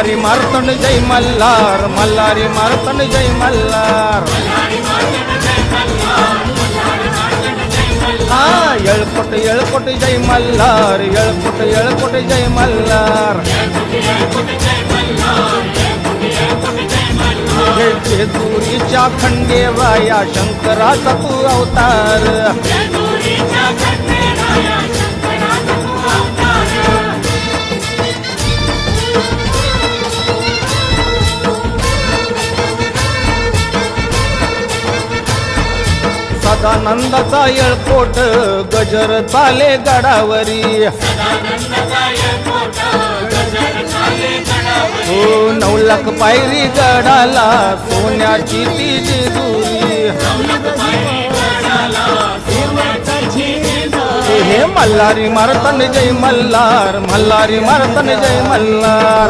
मल्हारी मार्तंड जय मल्हार, मल्हारी मार्तंड जय मल्हार. हा येळकोट येळकोट जय मल्हार, येळकोट येळकोट जय मल्हार. जेजुरीच्या खंडेराया शंकराचा तू अवतार. सदानंदाचा येळकोट गजर चाले गडावरी. हो 9 लाख पायरी गडाला सोन्याची ती जेजुरी. हे मल्हारी मार्तंड जय मल्हार, मल्हारी मार्तंड जय मल्हार.